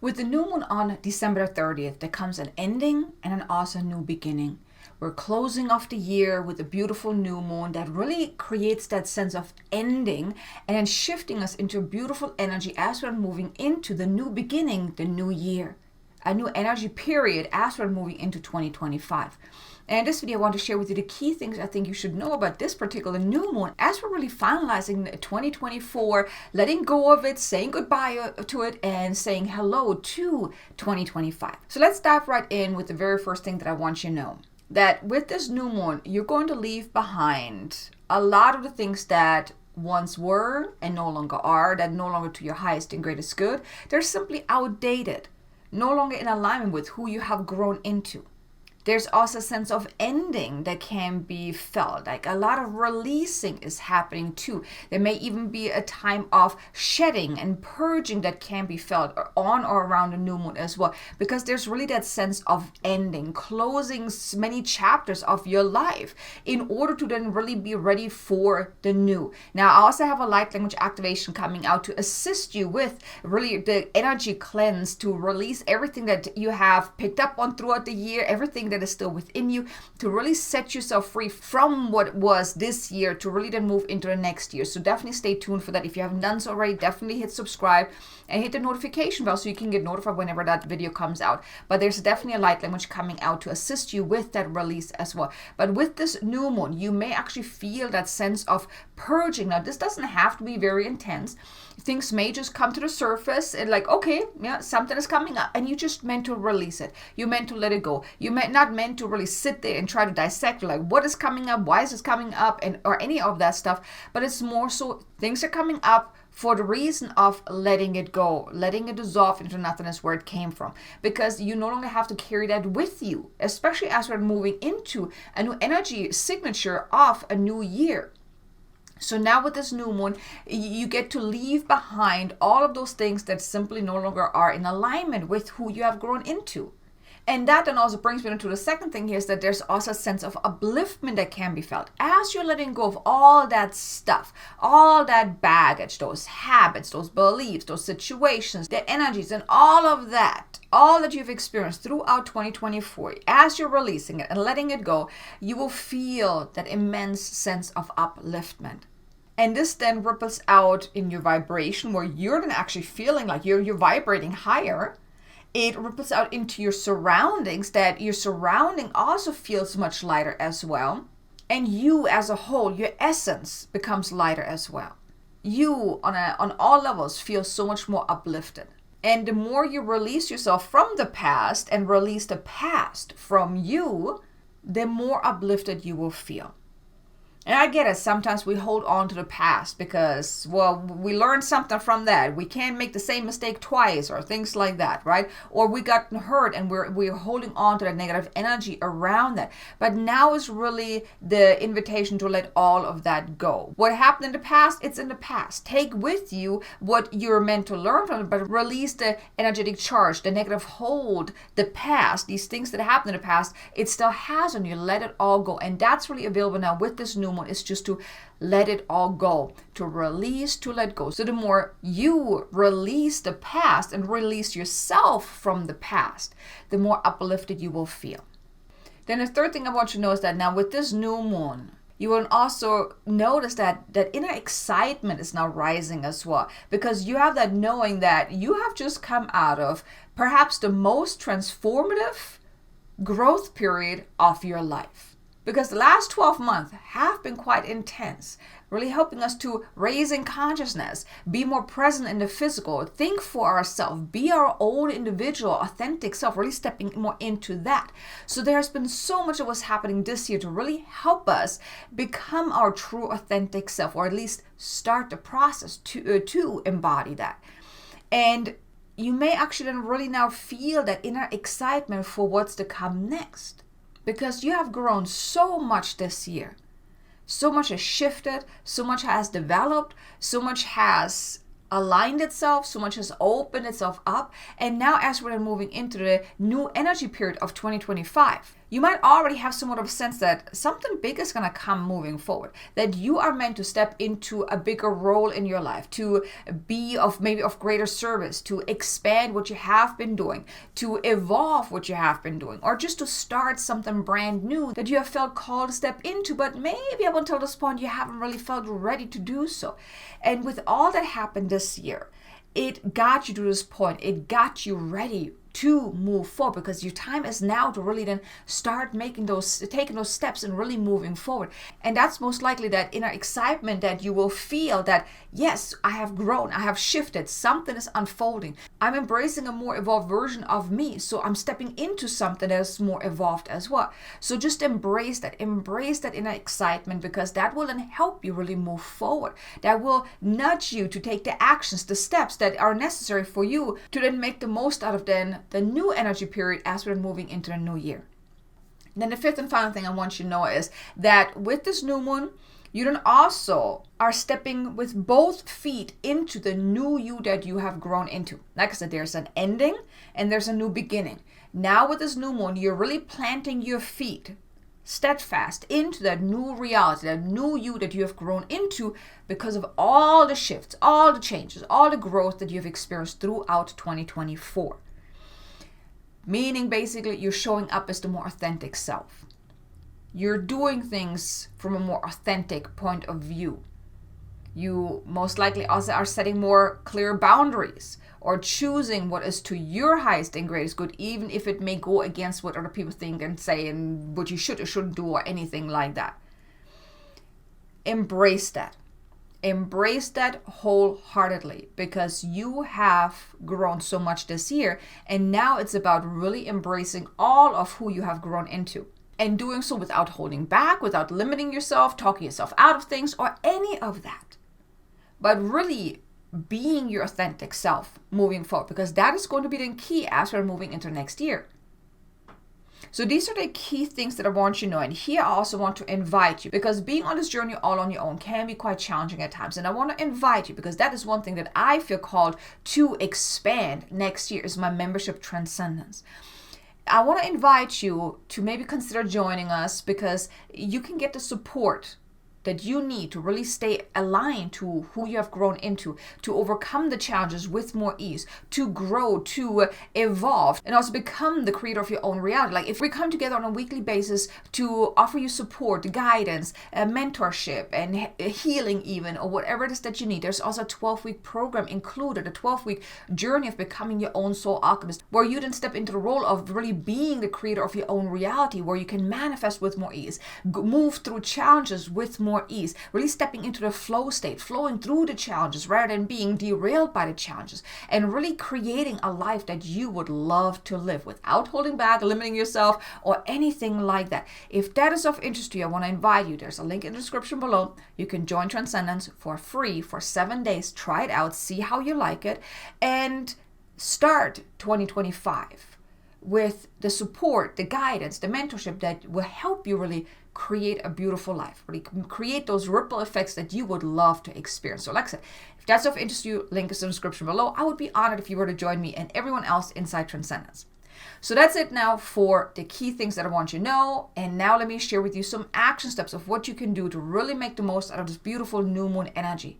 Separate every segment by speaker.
Speaker 1: With the new moon on December 30th, there comes an ending and an also new beginning. We're closing off the year with a beautiful new moon that really creates that sense of ending and then shifting us into a beautiful energy as we're moving into the new beginning, the new year. A new energy period as we're moving into 2025. And in this video, I want to share with you the key things I think you should know about this particular new moon as we're really finalizing 2024, letting go of it, saying goodbye to it, and saying hello to 2025. So let's dive right in with the very first thing that I want you to know. That with this new moon, you're going to leave behind a lot of the things that once were and no longer are, that no longer to your highest and greatest good. They're simply outdated, no longer in alignment with who you have grown into. There's also a sense of ending that can be felt. Like a lot of releasing is happening too. There may even be a time of shedding and purging that can be felt on or around the new moon as well. Because there's really that sense of ending, closing many chapters of your life in order to then really be ready for the new. Now, I also have a light language activation coming out to assist you with really the energy cleanse, to release everything that you have picked up on throughout the year, everything that is still within you, to really set yourself free from what was this year to really then move into the next year. So definitely stay tuned for that. If you haven't done so already, definitely hit subscribe and hit the notification bell so you can get notified whenever that video comes out. But there's definitely a light language coming out to assist you with that release as well. But with this new moon, you may actually feel that sense of purging. Now, this doesn't have to be very intense. Things may just come to the surface and like, okay, yeah, something is coming up, and you just meant to release it. You meant to let it go. You not meant to really sit there and try to dissect like what is coming up, why is this coming up, and or any of that stuff. But it's more so things are coming up for the reason of letting it go, letting it dissolve into nothingness where it came from, because you no longer have to carry that with you, especially as we're moving into a new energy signature of a new year. So now with this new moon, you get to leave behind all of those things that simply no longer are in alignment with who you have grown into. And that then also brings me into the second thing here, is that there's also a sense of upliftment that can be felt as you're letting go of all that stuff, all that baggage, those habits, those beliefs, those situations, the energies, and all of that, all that you've experienced throughout 2024. As you're releasing it and letting it go, you will feel that immense sense of upliftment. And this then ripples out in your vibration, where you're then actually feeling like you're vibrating higher. It ripples out into your surroundings, that your surrounding also feels much lighter as well. And you as a whole, your essence becomes lighter as well. You on all levels feel so much more uplifted. And the more you release yourself from the past and release the past from you, the more uplifted you will feel. And I get it. Sometimes we hold on to the past because, well, we learned something from that. We can't make the same mistake twice or things like that, right? Or we got hurt and we're holding on to that negative energy around that. But now is really the invitation to let all of that go. What happened in the past, it's in the past. Take with you what you're meant to learn from it, but release the energetic charge, the negative hold, the past, these things that happened in the past, it still has on you. Let it all go. And that's really available now with this new moon. Is just to let it all go, to release, to let go. So the more you release the past and release yourself from the past, the more uplifted you will feel. Then the third thing I want you to know is that now with this new moon, you will also notice that inner excitement is now rising as well, because you have that knowing that you have just come out of perhaps the most transformative growth period of your life. Because the last 12 months have been quite intense, really helping us to raise in consciousness, be more present in the physical, think for ourselves, be our own individual, authentic self, really stepping more into that. So there's been so much that was happening this year to really help us become our true authentic self, or at least start the process to embody that. And you may actually then really now feel that inner excitement for what's to come next. Because you have grown so much this year. So much has shifted, so much has developed, so much has aligned itself, so much has opened itself up. And now as we're moving into the new energy period of 2025, You might already have somewhat of a sense that something big is going to come moving forward, that you are meant to step into a bigger role in your life, to be of maybe of greater service, to expand what you have been doing, to evolve what you have been doing, or just to start something brand new that you have felt called to step into, but maybe up until this point you haven't really felt ready to do so. And with all that happened this year, it got you to this point. It got you ready to move forward, because your time is now to really then start taking those steps and really moving forward. And that's most likely that inner excitement that you will feel that, yes, I have grown, I have shifted, something is unfolding. I'm embracing a more evolved version of me. So I'm stepping into something that is more evolved as well. So just embrace that inner excitement, because that will then help you really move forward. That will nudge you to take the actions, the steps that are necessary for you to then make the most out of the new energy period as we're moving into the new year. And then the fifth and final thing I want you to know is that with this new moon, you then also are stepping with both feet into the new you that you have grown into. Like I said, there's an ending and there's a new beginning. Now with this new moon, you're really planting your feet steadfast into that new reality, that new you that you have grown into because of all the shifts, all the changes, all the growth that you've experienced throughout 2024. Meaning basically you're showing up as the more authentic self. You're doing things from a more authentic point of view. You most likely also are setting more clear boundaries or choosing what is to your highest and greatest good, even if it may go against what other people think and say and what you should or shouldn't do or anything like that. Embrace that. Embrace that wholeheartedly, because you have grown so much this year, and now it's about really embracing all of who you have grown into, and doing so without holding back, without limiting yourself, talking yourself out of things or any of that, but really being your authentic self moving forward, because that is going to be the key as we're moving into next year. So these are the key things that I want you to know. And here I also want to invite you, because being on this journey all on your own can be quite challenging at times. And I want to invite you, because that is one thing that I feel called to expand next year, is my membership Transcendence. I want to invite you to maybe consider joining us, because you can get the support that you need to really stay aligned to who you have grown into, to overcome the challenges with more ease, to grow, to evolve, and also become the creator of your own reality. Like if we come together on a weekly basis to offer you support, guidance, mentorship, and healing even, or whatever it is that you need, there's also a 12-week program included, a 12-week journey of becoming your own soul alchemist, where you then step into the role of really being the creator of your own reality, where you can manifest with more ease, move through challenges with more ease, really stepping into the flow state, flowing through the challenges rather than being derailed by the challenges, and really creating a life that you would love to live without holding back, limiting yourself, or anything like that. If that is of interest to you, I want to invite you. There's a link in the description below. You can join Transcendence for free for 7 days. Try it out, see how you like it, and start 2025 with the support, the guidance, the mentorship that will help you really create a beautiful life, really create those ripple effects that you would love to experience. So like I said, if that's of interest to you, link is in the description below. I would be honored if you were to join me and everyone else inside Transcendence. So that's it now for the key things that I want you to know. And now let me share with you some action steps of what you can do to really make the most out of this beautiful new moon energy.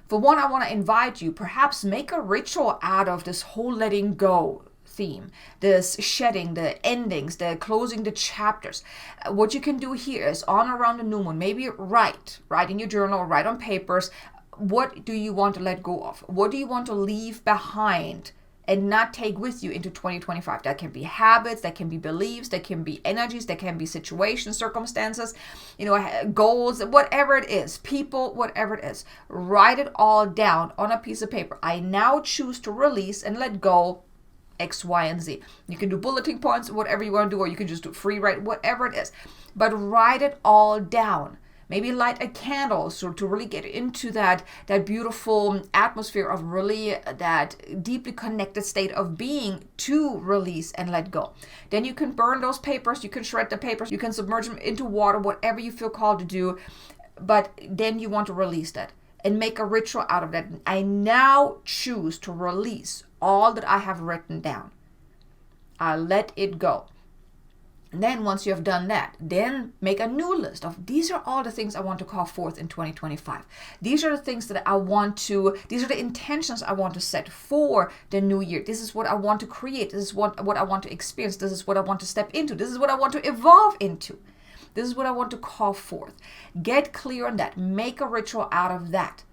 Speaker 1: For one, I want to invite you, perhaps make a ritual out of this whole letting go theme, this shedding, the endings, the closing the chapters. What you can do here is on around the new moon, maybe write in your journal or write on papers, what do you want to let go of? What do you want to leave behind and not take with you into 2025? That can be habits, that can be beliefs, that can be energies, that can be situations, circumstances, goals, whatever it is, people, whatever it is. Write it all down on a piece of paper. I now choose to release and let go X, Y, and Z. You can do bulletin points, whatever you want to do, or you can just do free write, whatever it is. But write it all down. Maybe light a candle so to really get into that beautiful atmosphere of really that deeply connected state of being to release and let go. Then you can burn those papers, you can shred the papers, you can submerge them into water, whatever you feel called to do. But then you want to release that and make a ritual out of that. I now choose to release all that I have written down. I let it go. And then once you have done that, then make a new list of these are all the things I want to call forth in 2025. These are the things that these are the intentions I want to set for the new year. This is what I want to create. This is what I want to experience. This is what I want to step into. This is what I want to evolve into. This is what I want to call forth. Get clear on that. Make a ritual out of that.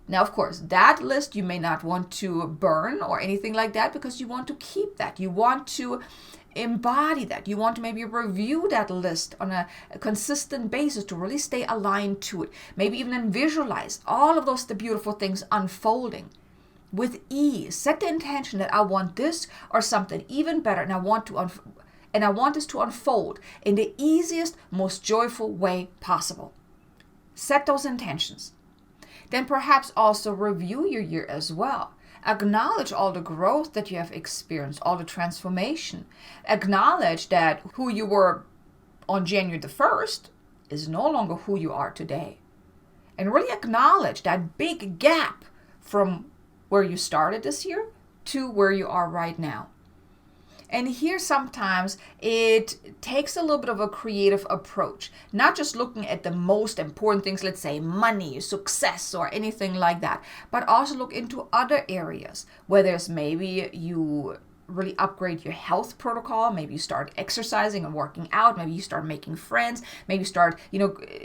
Speaker 1: Now, of course, that list you may not want to burn or anything like that because you want to keep that. You want to embody that. You want to maybe review that list on a consistent basis to really stay aligned to it. Maybe even visualize all of the beautiful things unfolding with ease. Set the intention that I want this or something even better, and I want this to unfold in the easiest, most joyful way possible. Set those intentions. Then perhaps also review your year as well. Acknowledge all the growth that you have experienced, all the transformation. Acknowledge that who you were on January the 1st is no longer who you are today. And really acknowledge that big gap from where you started this year to where you are right now. And here sometimes it takes a little bit of a creative approach, not just looking at the most important things, let's say money, success, or anything like that, but also look into other areas, whether it's maybe you really upgrade your health protocol, maybe you start exercising and working out, maybe you start making friends, maybe you start,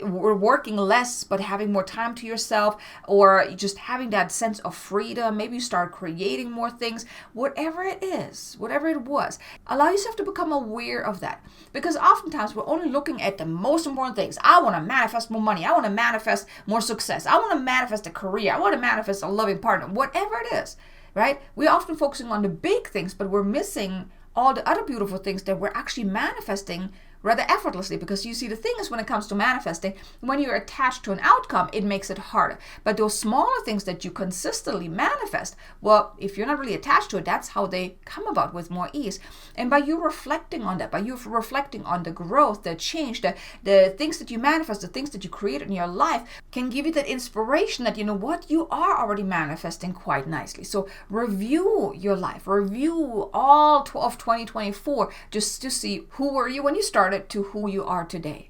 Speaker 1: working less but having more time to yourself, or just having that sense of freedom. Maybe you start creating more things. Whatever it is, whatever it was, allow yourself to become aware of that, because oftentimes we're only looking at the most important things. I want to manifest more money. I want to manifest more success. I want to manifest a career. I want to manifest a loving partner, whatever it is. Right? We're often focusing on the big things, but we're missing all the other beautiful things that we're actually manifesting rather effortlessly. Because you see, the thing is, when it comes to manifesting, when you're attached to an outcome, it makes it harder. But those smaller things that you consistently manifest, well, if you're not really attached to it, that's how they come about with more ease. And by you reflecting on that, by you reflecting on the growth, the change, the things that you manifest, the things that you create in your life, can give you that inspiration that, you are already manifesting quite nicely. So review your life, review all of 2024, just to see who were you when you started to who you are today.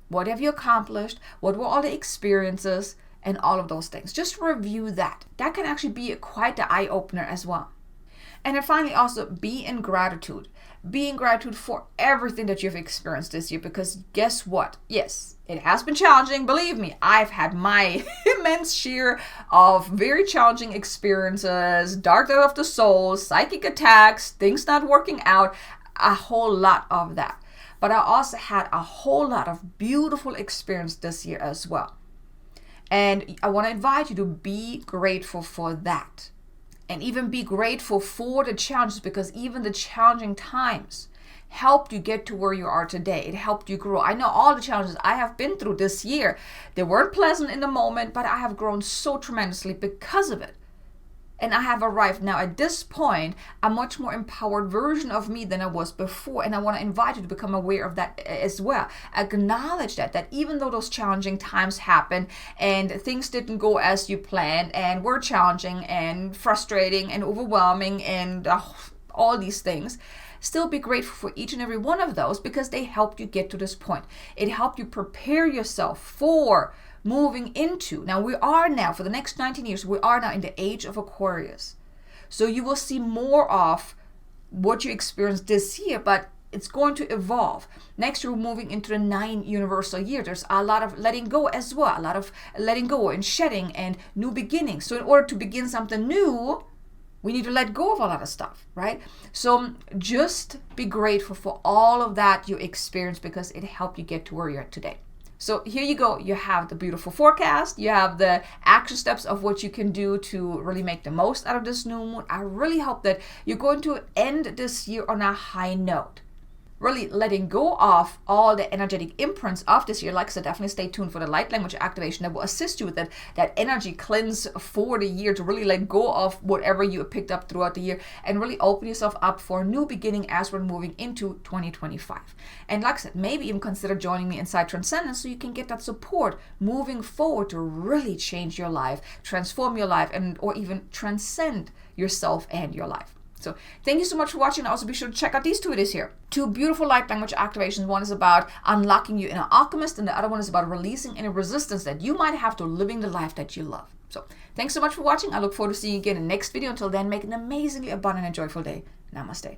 Speaker 1: What have you accomplished? What were all the experiences and all of those things? Just review that. That can actually be quite the eye-opener as well. And then finally, also be in gratitude. Be in gratitude for everything that you've experienced this year, because guess what? Yes, it has been challenging. Believe me, I've had my immense share of very challenging experiences, dark night of the soul, psychic attacks, things not working out, a whole lot of that. But I also had a whole lot of beautiful experience this year as well. And I want to invite you to be grateful for that. And even be grateful for the challenges, because even the challenging times helped you get to where you are today. It helped you grow. I know all the challenges I have been through this year, they weren't pleasant in the moment, but I have grown so tremendously because of it. And I have arrived now at this point, a much more empowered version of me than I was before. And I want to invite you to become aware of that as well. Acknowledge that even though those challenging times happen and things didn't go as you planned and were challenging and frustrating and overwhelming and all these things, still be grateful for each and every one of those, because they helped you get to this point. It helped you prepare yourself for moving into, now we are now, for the next 19 years, we are now in the age of Aquarius. So you will see more of what you experienced this year, but it's going to evolve. Next year, we're moving into the 9 universal year. There's a lot of letting go as well, a lot of letting go and shedding and new beginnings. So in order to begin something new, we need to let go of a lot of stuff, right? So just be grateful for all of that you experienced, because it helped you get to where you're at today. So here you go. You have the beautiful forecast. You have the action steps of what you can do to really make the most out of this new moon. I really hope that you're going to end this year on a high note. Really letting go of all the energetic imprints of this year. Like I said, definitely stay tuned for the light language activation that will assist you with that energy cleanse for the year, to really let go of whatever you picked up throughout the year and really open yourself up for a new beginning as we're moving into 2025. And like I said, maybe even consider joining me inside Transcendence so you can get that support moving forward to really change your life, transform your life, or even transcend yourself and your life. So thank you so much for watching. Also be sure to check out these two videos here. Two beautiful light language activations. One is about unlocking your inner alchemist, and the other one is about releasing any resistance that you might have to living the life that you love. So thanks so much for watching. I look forward to seeing you again in the next video. Until then, make an amazingly abundant and joyful day. Namaste.